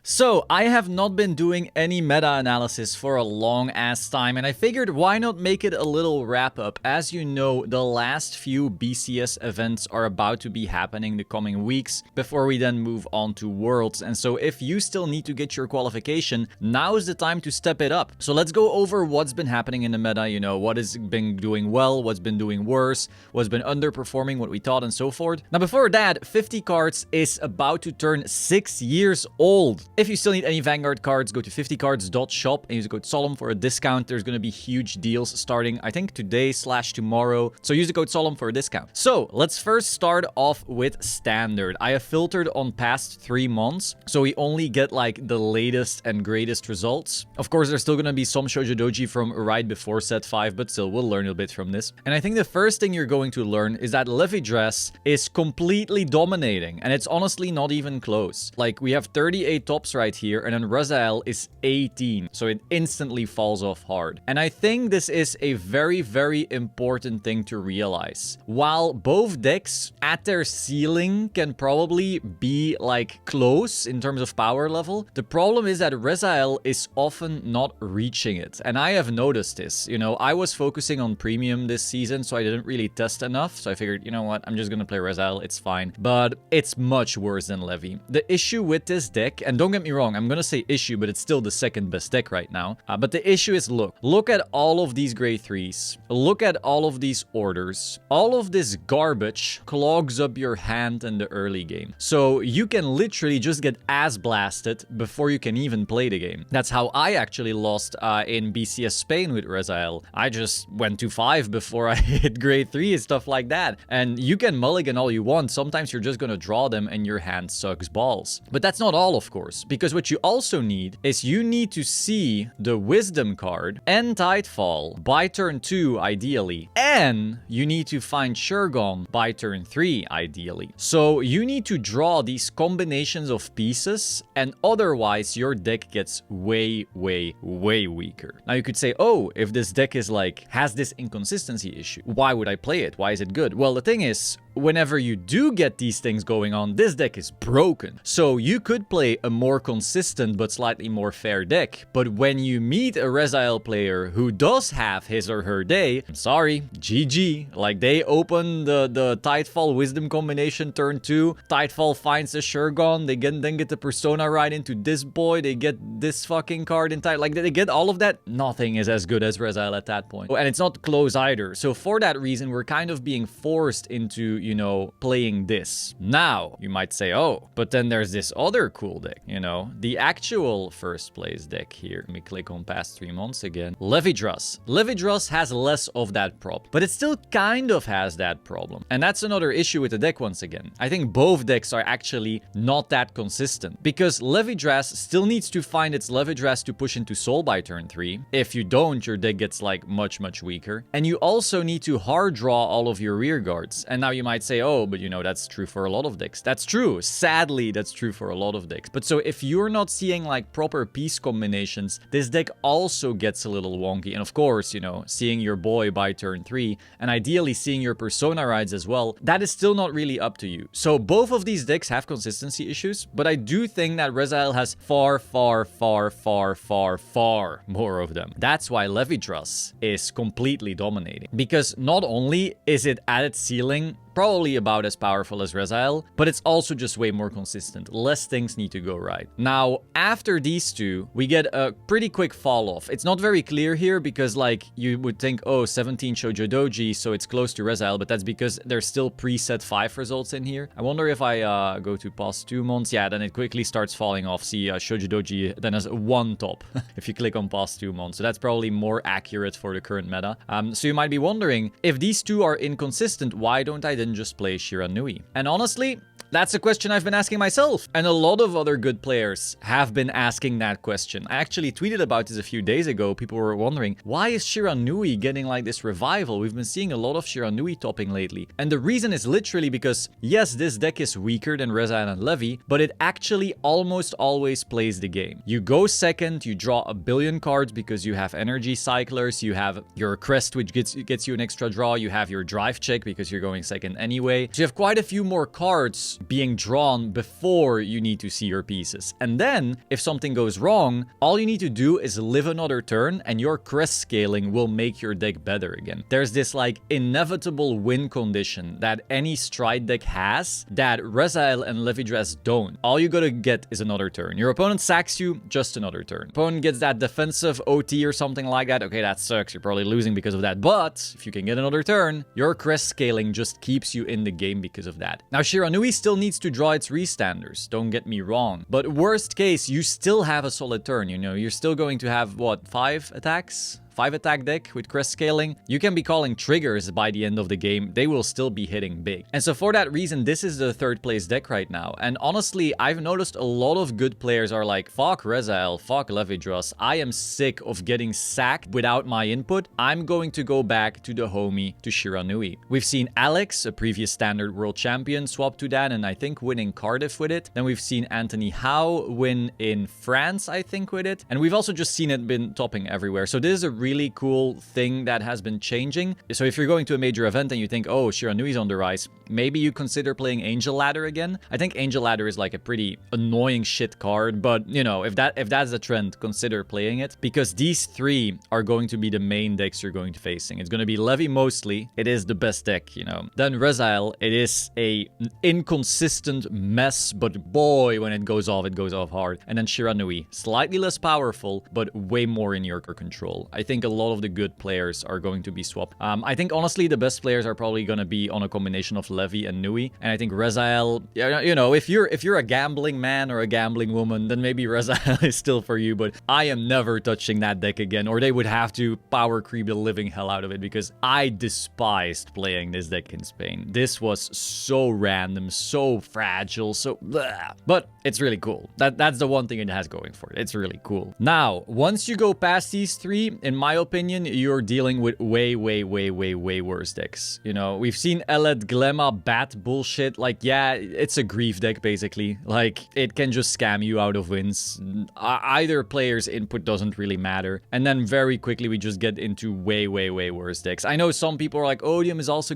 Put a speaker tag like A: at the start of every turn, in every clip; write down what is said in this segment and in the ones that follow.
A: So, I have not been doing any meta-analysis for a long-ass time, and I figured why not make it a little wrap-up. As you know, the last few BCS events are about to be happening the coming weeks, before we then move on to Worlds. And so if you still need to get your qualification, now is the time to step it up. So let's go over what's been happening in the meta, you know, what has been doing well, what's been doing worse, what's been underperforming, what we thought, and so forth. Now, before that, 50 cards is about to turn 6 years old. If you still need any Vanguard cards, go to 50cards.shop and use the code Solemn for a discount. There's going to be huge deals starting, I think, today/tomorrow. So use the code Solemn for a discount. So let's first start off with Standard. I have filtered on past 3 months, so we only get like the latest and greatest results. Of course, there's still going to be some Shoujo Doji from right before set 5, but still, we'll learn a bit from this. And I think the first thing you're going to learn is that Levy Dress is completely dominating, and it's honestly not even close. Like, we have 38 tops right here, and then Raziel is 18, so it instantly falls off hard. And I think this is a very, very important thing to realize. While both decks at their ceiling can probably be like close in terms of power level, the problem is that Raziel is often not reaching it. And I have noticed this. You know, I was focusing on premium this season, so I didn't really test enough. So I figured, you know what, I'm just gonna play Raziel, it's fine. But it's much worse than Levy. The issue with this deck, and don't get me wrong, I'm gonna say issue, but it's still the second best deck right now. But the issue is, look at all of these grade 3s. Look at all of these orders. All of this garbage clogs up your hand in the early game. So you can literally just get ass blasted before you can even play the game. That's how I actually lost in BCS Spain with Raziel. I just went to 5 before I hit grade 3 and stuff like that. And you can mulligan all you want. Sometimes you're just gonna draw them and your hand sucks balls. But that's not all, of course, because what you also need is you need to see the Wisdom card and Tidefall by turn 2 ideally, and you need to find Shurgon by turn 3 ideally. So you need to draw these combinations of pieces, and otherwise your deck gets way, way, way weaker. Now you could say, oh, if this deck is like, has this inconsistency issue, why would I play it? Why is it good? Well, the thing is, whenever you do get these things going on, this deck is broken. So you could play a more consistent but slightly more fair deck. But when you meet a Raziel player who does have his or her day, I'm sorry, GG. Like, they open the Tidefall Wisdom combination turn 2. Tidefall finds the Shurgon. They then get the Persona right into this boy. They get this fucking card in Tide. Like, they get all of that. Nothing is as good as Raziel at that point. And it's not close either. So for that reason, we're kind of being forced into, you know, playing this. Now, you might say, oh, but then there's this other cool deck, you know, the actual first place deck here. Let me click on past 3 months again. Levy Dress. Levy Dress has less of that problem, but it still kind of has that problem. And that's another issue with the deck once again. I think both decks are actually not that consistent, because Levy Dress still needs to find its Levy Dress to push into Soul by turn 3. If you don't, your deck gets like much, much weaker. And you also need to hard draw all of your rear guards. And now you might say, oh, but you know, that's true for a lot of decks. That's true. Sadly, that's true for a lot of decks. But so if you're not seeing like proper piece combinations, this deck also gets a little wonky. And of course, you know, seeing your boy by turn 3 and ideally seeing your Persona rides as well, that is still not really up to you. So both of these decks have consistency issues, but I do think that Raziel has far, far, far, far, far, far more of them. That's why Levy Dress is completely dominating, because not only is it at its ceiling probably about as powerful as Raziel, but it's also just way more consistent. Less things need to go right. Now, after these two, we get a pretty quick fall off. It's not very clear here because, like, you would think, oh, 17 Shoujo Doji, so it's close to Raziel, but that's because there's still preset 5 results in here. I wonder if I go to past 2 months. Yeah, then it quickly starts falling off. See, Shoujo Doji then has 1 top if you click on past 2 months. So that's probably more accurate for the current meta. So you might be wondering, if these two are inconsistent, why don't I didn't just play Shiranui? And honestly, that's a question I've been asking myself. And a lot of other good players have been asking that question. I actually tweeted about this a few days ago. People were wondering, why is Shiranui getting like this revival? We've been seeing a lot of Shiranui topping lately. And the reason is literally because, yes, this deck is weaker than Raziel and Levy, but it actually almost always plays the game. You go second, you draw a billion cards because you have energy cyclers, you have your Crest, which gets you an extra draw, you have your drive check because you're going second anyway. So you have quite a few more cards being drawn before you need to see your pieces. And then, if something goes wrong, all you need to do is live another turn and your crest scaling will make your deck better again. There's this like inevitable win condition that any Stride deck has that Rezael and Levidress don't. All you gotta get is another turn. Your opponent sacks you, just another turn. Opponent gets that defensive OT or something like that. Okay, that sucks. You're probably losing because of that. But if you can get another turn, your crest scaling just keeps you in the game because of that. Now, Shiranui still needs to draw its restanders. Don't get me wrong. But worst case, you still have a solid turn. You know, you're still going to have, what, 5 attacks? 5-attack deck with crest scaling, you can be calling triggers by the end of the game. They will still be hitting big. And so for that reason, this is the 3rd place deck right now. And honestly, I've noticed a lot of good players are like, fuck Rezael, fuck Levidress. I am sick of getting sacked without my input. I'm going to go back to the homie, to Shiranui. We've seen Alex, a previous standard world champion, swap to that and I think win in Cardiff with it. Then we've seen Anthony Howe win in France, I think, with it. And we've also just seen it been topping everywhere. So this is a really cool thing that has been changing. So if you're going to a major event and you think, oh, Shiranui's on the rise, maybe you consider playing Angel Ladder again. I think Angel Ladder is like a pretty annoying shit card, but you know, if that's the trend, consider playing it, because these 3 are going to be the main decks you're going to facing. It's going to be Levy mostly. It is the best deck, you know. Then Rezael, it is a inconsistent mess, but boy, when it goes off hard. And then Shiranui, slightly less powerful, but way more in your control. I think a lot of the good players are going to be swapped. I think honestly the best players are probably going to be on a combination of Levy and Nui. And I think Rezael, you know, if you're a gambling man or a gambling woman, then maybe Rezael is still for you. But I am never touching that deck again, or they would have to power creep the living hell out of it, because I despised playing this deck in Spain. This was so random, so fragile, so blah. But it's really cool. That's the one thing it has going for it. It's really cool. Now, once you go past these 3, in my opinion, you're dealing with way worse decks. You know, we've seen Eled Glemma bat bullshit. Like, yeah, it's a grief deck, basically. Like, it can just scam you out of wins. Either player's input doesn't really matter. And then very quickly, we just get into way worse decks. I know some people are like, Odium is also...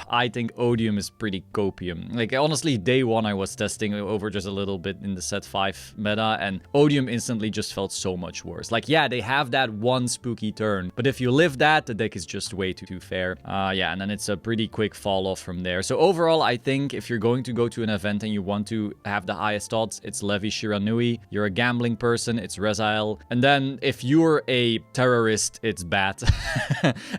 A: I think Odium is pretty copium. Like, honestly, day 1, I was testing over just a little bit in the set 5 meta, and Odium instantly just felt so much worse. Like, yeah, they have that one spooky turn, but if you live that, the deck is just way too fair. Yeah, and then it's a pretty quick fall off from there. So overall, I think if you're going to go to an event and you want to have the highest odds, it's Levy Shiranui. You're a gambling person, it's Rezael. And then if you're a terrorist, it's Bat.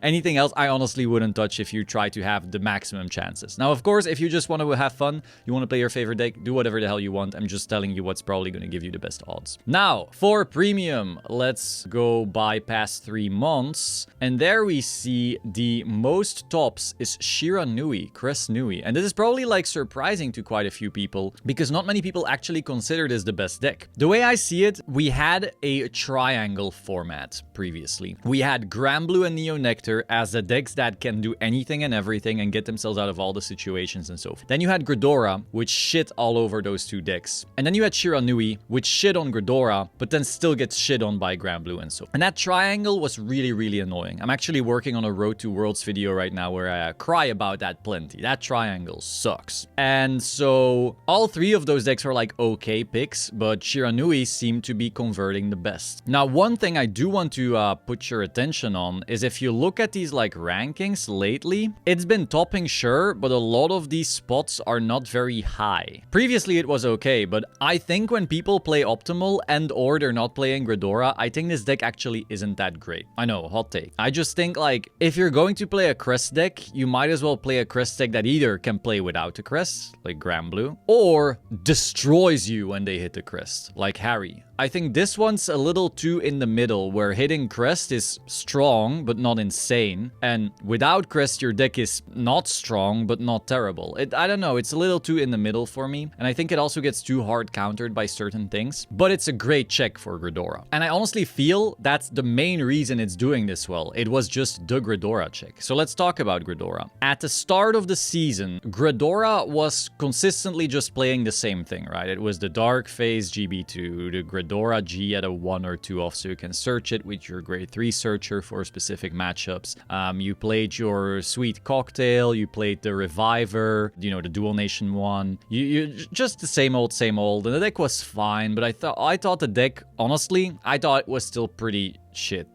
A: Anything else, I honestly wouldn't touch if you try to have the maximum chances. Now, of course, if you just want to have fun, you want to play your favorite deck, do whatever the hell you want. I'm just telling you what's probably going to give you the best odds. Now, for premium, let's go by past 3 months. And there we see the most tops is Shiranui, Crest Nui. And this is probably like surprising to quite a few people, because not many people actually consider this the best deck. The way I see it, we had a triangle format previously. We had Granblue and Neo Nectar as the decks that can do anything and everything and get themselves out of all the situations and so forth. Then you had Gredora, which shit all over those 2 decks. And then you had Shiranui, which shit on Gredora, but then still gets shit on by Granblue and so forth. And that triangle was really annoying. I'm actually working on a Road to Worlds video right now where I cry about that plenty. That triangle sucks. And so all 3 of those decks are like okay picks, but Shiranui seemed to be converting the best. Now, one thing I do want to put your attention on is if you look at these like rankings lately, it's been topping, sure, but a lot of these spots are not very high. Previously it was okay, but I think when people play Optimal and or they're not playing Gredora, I think this deck actually isn't that great. I know, hot take. I just think like if you're going to play a Crest deck, you might as well play a Crest deck that either can play without a Crest, like Granblue, or destroys you when they hit the Crest, like Harry. I think this one's a little too in the middle, where hitting Crest is strong, but not insane. And without Crest, your deck is not strong, but not terrible. I don't know, it's a little too in the middle for me. And I think it also gets too hard countered by certain things. But it's a great check for Gredora. And I honestly feel that's the main reason reason it's doing this well. It was just the Gredora check. So let's talk about Gredora. At the start of the season, Gredora was consistently just playing the same thing, right? It was the Dark Phase GB2, the Gredora G at a 1 or 2 off, so you can search it with your grade 3 searcher for specific matchups. You played your Sweet Cocktail, you played the Reviver, you know, the Dual Nation one. You just the same old, and the deck was fine, but I thought the deck, honestly, I thought it was still pretty shit.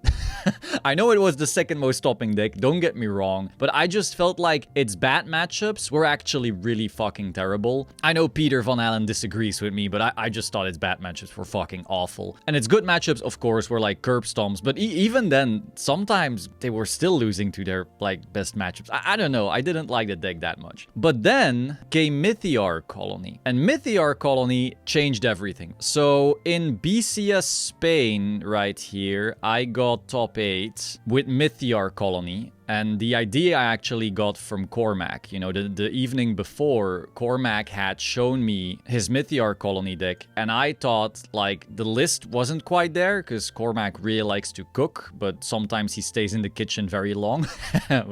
A: I know it was the second most topping deck, don't get me wrong, but I just felt like its bad matchups were actually really fucking terrible. I know Peter Van Allen disagrees with me, but I just thought its bad matchups were fucking awful. And its good matchups, of course, were like curb stomps, but even then, sometimes they were still losing to their like best matchups. I don't know, I didn't like the deck that much. But then came Mythiar Colony, and Mythiar Colony changed everything. So in BCS Spain right here, I got top 8 with Mythiar Colony. And the idea I actually got from Cormac. You know, the evening before, Cormac had shown me his Mythiar Colony deck, and I thought, like, the list wasn't quite there, because Cormac really likes to cook, but sometimes he stays in the kitchen very long. but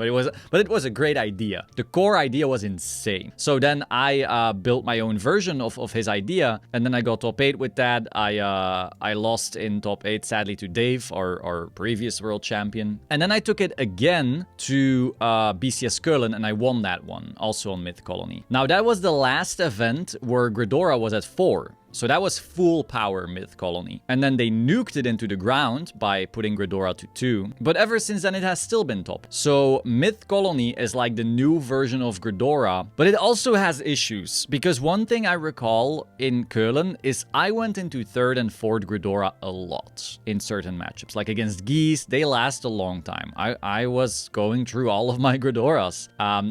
A: it was a great idea. The core idea was insane. So then I built my own version of his idea, and then I got top 8 with that. I lost in top 8, sadly, to Dave, our previous world champion. And then I took it again to BCS Curlin, and I won that one, also on Mythcolony. Now, that was the last event where Gredora was at 4. So that was full power Mythcolony. And then they nuked it into the ground by putting Gredora to 2. But ever since then, it has still been top. So Mythcolony is like the new version of Gredora, but it also has issues. Because one thing I recall in Curlin is I went into 3rd and 4th Gredora a lot in certain matchups. Like against Geese, they last a long time. I was going through all of my Gredoras,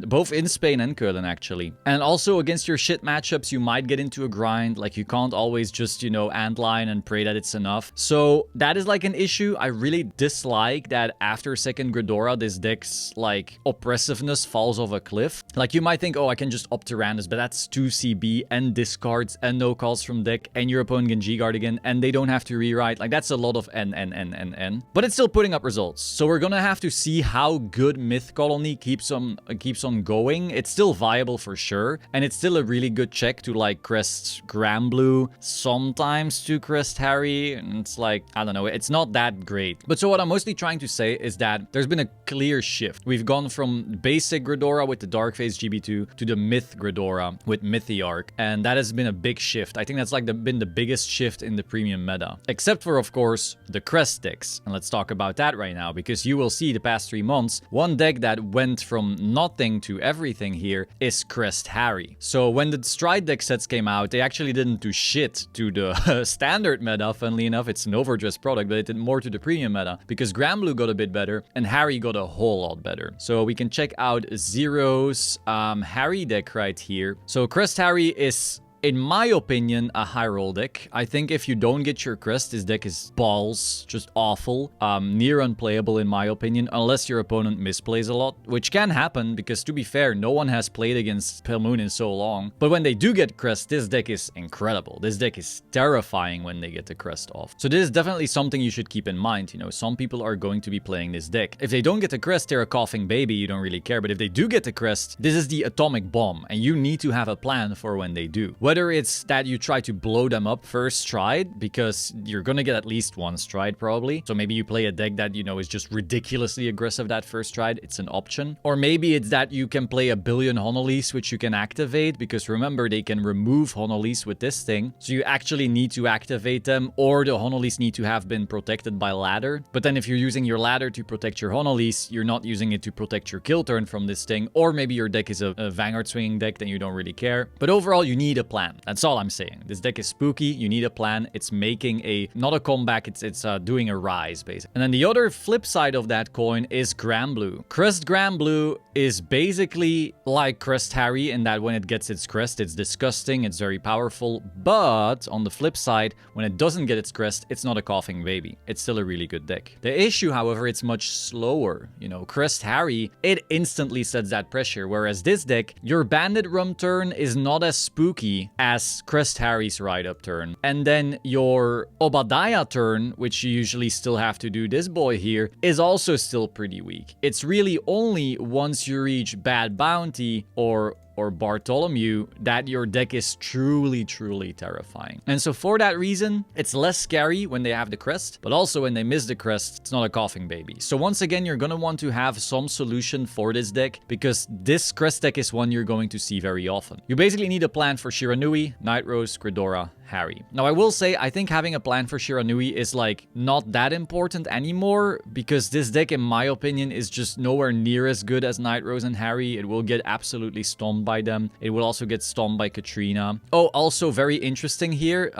A: both in Spain and Curlin actually. And also against your shit matchups, you might get into a grind. Like you can't always just, you know, antline and pray that it's enough. So that is like an issue. I really dislike that after 2nd Gredora, this deck's like oppressiveness falls off a cliff. Like you might think, oh, I can just up Tyrannus, but that's 2 CB and discards and no calls from deck, and your opponent can G-guard again, and they don't have to rewrite. Like that's a lot of N. But it's still putting up results. So we're gonna have to see how good Mythcolony keeps on going. It's still viable for sure, and it's still a really good check to like Crest Granblue, sometimes to Crest Harry, and it's like, I don't know, it's not that great. But so what I'm mostly trying to say is that there's been a clear shift. We've gone from basic Gredora with the Dark Phase GB2 to the Myth Gredora with Mythiarch, and that has been a big shift. I think that's like been the biggest shift in the premium meta, except for, of course, the Crest decks. And let's talk about that right now, because you will see the past 3 months, one deck that went from nothing to everything here is Crest Harry. So when the Stride deck sets came out, they actually didn't do shit to the standard meta. Funnily enough, it's an overdressed product, but it did more to the premium meta, because Granblue got a bit better and Harry got a whole lot better. So we can check out Zero's Harry deck right here. So Crest Harry is, in my opinion, a high roll deck. I think if you don't get your Crest, this deck is balls, just awful, near unplayable in my opinion, unless your opponent misplays a lot, which can happen, because to be fair, no one has played against Pale Moon in so long. But when they do get Crest, this deck is incredible. This deck is terrifying when they get the Crest off. So this is definitely something you should keep in mind. You know, some people are going to be playing this deck. If they don't get the Crest, they're a coughing baby, you don't really care. But if they do get the Crest, this is the atomic bomb, and you need to have a plan for when they do. Whether it's that you try to blow them up first stride, because you're gonna get at least 1 stride probably. So maybe you play a deck that, you know, is just ridiculously aggressive that first stride. It's an option. Or maybe it's that you can play a billion Honolise, which you can activate, because remember, they can remove Honolise with this thing. So you actually need to activate them, or the Honolise need to have been protected by ladder. But then if you're using your ladder to protect your Honolise, you're not using it to protect your kill turn from this thing. Or maybe your deck is a Vanguard swinging deck, then you don't really care. But overall, you need a plan. That's all I'm saying. This deck is spooky. You need a plan. It's making not a comeback. It's doing a rise, basically. And then the other flip side of that coin is Granblue. Crest Granblue is basically like Crest Harry in that when it gets its Crest, it's disgusting. It's very powerful. But on the flip side, when it doesn't get its Crest, it's not a coughing baby. It's still a really good deck. The issue, however, it's much slower. You know, Crest Harry, it instantly sets that pressure. Whereas this deck, your Bandit Rum turn is not as spooky Harry as Crest Harry's ride-up turn. And then your Obadiah turn, which you usually still have to do this boy here, is also still pretty weak. It's really only once you reach Bad Bounty or Bartholomew that your deck is truly terrifying. And so for that reason, it's less scary when they have the Crest, but also when they miss the Crest, it's not a coughing baby. So once again, you're gonna want to have some solution for this deck, because this Crest deck is one you're going to see very often. You basically need a plan for Shiranui, Night Rose, Gredora, Harry. Now, I will say, I think having a plan for Shiranui is like not that important anymore, because this deck, in my opinion, is just nowhere near as good as Night Rose and Harry. It will get absolutely stomped by them. It will also get stomped by Katrina. Oh, also very interesting here,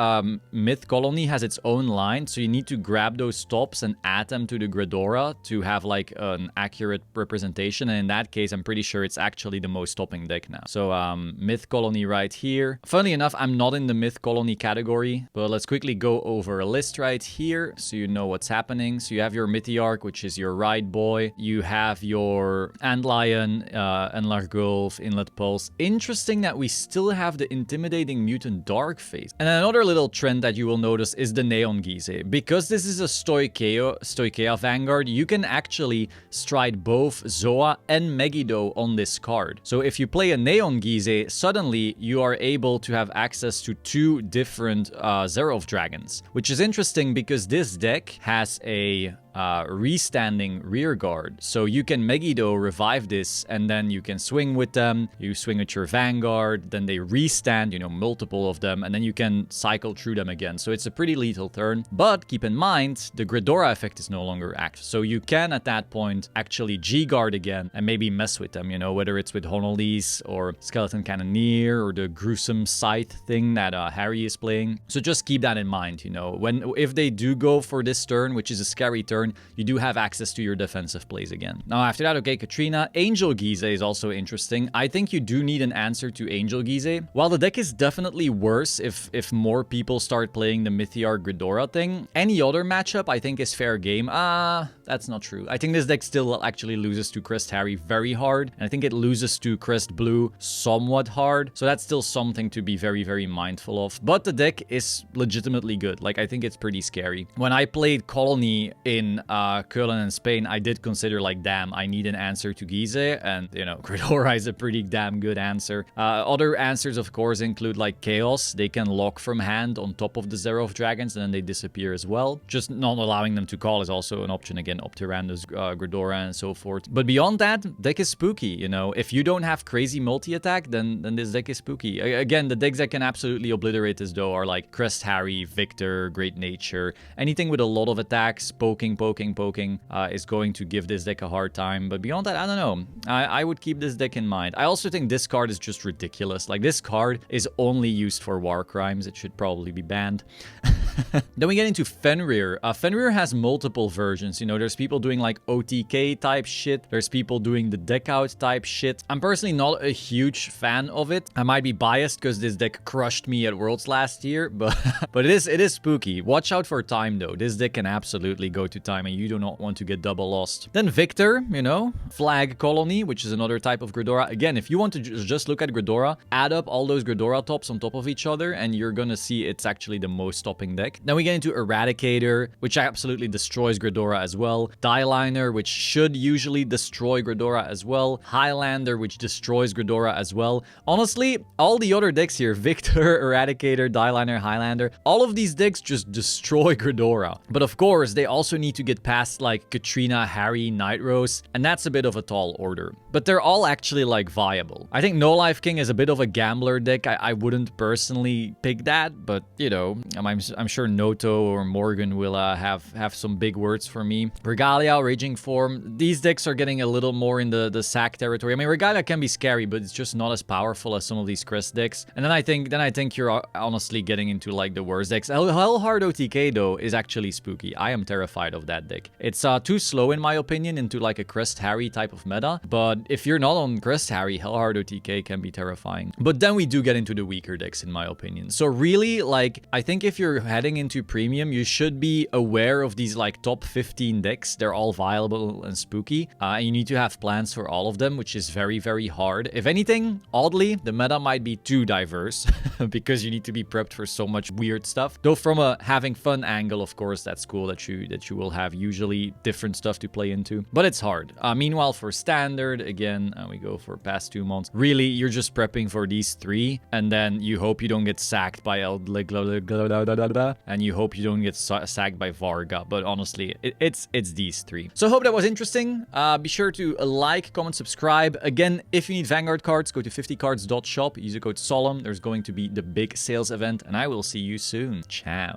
A: Mythcolony has its own line, so you need to grab those stops and add them to the Gredora to have like an accurate representation, and in that case, I'm pretty sure it's actually the most stopping deck now. So, Mythcolony right here. Funnily enough, I'm not in the Mythcolony category, but let's quickly go over a list right here so you know what's happening. So you have your Mythiarch, which is your ride boy. You have your Antlion, Enlargulf, Inlet Pulse. Interesting that we still have the Intimidating Mutant Dark Phase. And another little trend that you will notice is the Neon Gise. Because this is a Stoicheia Vanguard, you can actually stride both Zoa and Megiddo on this card. So if you play a Neon Gise, suddenly you are able to have access to two different Zerov dragons, which is interesting because this deck has a restanding rear guard. So you can Megiddo revive this, and then you can swing with them. You swing with your Vanguard, then they restand, you know, multiple of them, and then you can cycle through them again. So it's a pretty lethal turn. But keep in mind, the Gredora effect is no longer active. So you can, at that point, actually G-guard again and maybe mess with them, you know, whether it's with Honolise or Skeleton Cannoneer or the gruesome scythe thing that Harry is playing. So just keep that in mind, you know, if they do go for this turn, which is a scary turn, you do have access to your defensive plays again. Now, after that, okay, Katrina. Angel Gise is also interesting. I think you do need an answer to Angel Gise. While the deck is definitely worse if more people start playing the Mythiarch Gredora thing, any other matchup I think is fair game. That's not true. I think this deck still actually loses to Crest Harry very hard, and I think it loses to Crest Blue somewhat hard. So that's still something to be very mindful of. But the deck is legitimately good. Like, I think it's pretty scary. When I played Colony in Köln and Spain, I did consider like, damn, I need an answer to Gise, and you know, Gredora is a pretty damn good answer. Other answers, of course, include like Chaos. They can lock from hand on top of the Zerov dragons, and then they disappear as well. Just not allowing them to call is also an option again, up to Randos, Gredora, and so forth. But beyond that, deck is spooky, you know. If you don't have crazy multi-attack, then this deck is spooky. Again, the decks that can absolutely obliterate this though are like Crest Harry, Victor, Great Nature. Anything with a lot of attacks, poking, is going to give this deck a hard time. But beyond that, I don't know. I would keep this deck in mind. I also think this card is just ridiculous. Like, this card is only used for war crimes. It should probably be banned. Then we get into Fenrir. Fenrir has multiple versions. You know, there's people doing like OTK type shit. There's people doing the deck out type shit. I'm personally not a huge fan of it. I might be biased because this deck crushed me at Worlds last year, but it is spooky. Watch out for time though. This deck can absolutely go to time, and you do not want to get double lost. Then Victor, you know, Flag Colony, which is another type of Gredora. Again, if you want to just look at Gredora, add up all those Gredora tops on top of each other, and you're gonna see it's actually the most stopping deck. Then we get into Eradicator, which absolutely destroys Gredora as well. Dieliner, which should usually destroy Gredora as well. Highlander, which destroys Gredora as well. Honestly, all the other decks here, Victor, Eradicator, Dieliner, Highlander, all of these decks just destroy Gredora. But of course, they also need to get past like Katrina, Harry, Night Rose, and that's a bit of a tall order. But they're all actually like viable. I think No Life King is a bit of a gambler deck. I wouldn't personally pick that, but you know, I'm sure Noto or Morgan will have some big words for me. Regalia, Raging Form, these decks are getting a little more in the sack territory. I mean, Regalia can be scary, but it's just not as powerful as some of these Crest decks. And then I think you're honestly getting into like the worst decks. Hellhard OTK though is actually spooky. I am terrified of that deck. It's too slow in my opinion into like a Crest Harry type of meta, but if you're not on Crest Harry, Hellhard OTK can be terrifying. But then we do get into the weaker decks in my opinion. So really, like, I think if you're heading getting into premium, you should be aware of these like top 15 decks. They're all viable and spooky. And you need to have plans for all of them, which is very, very hard. If anything, oddly, the meta might be too diverse because you need to be prepped for so much weird stuff. Though from a having fun angle, of course, that's cool that you will have usually different stuff to play into. But it's hard. Meanwhile, for standard, again, we go for past 2 months. Really, you're just prepping for these 3, and then you hope you don't get sacked by and you hope you don't get sacked by Varga. But honestly, it's these 3. So I hope that was interesting. Be sure to like, comment, subscribe. Again, if you need Vanguard cards, go to 50cards.shop. Use the code Solemn. There's going to be the big sales event, and I will see you soon. Ciao.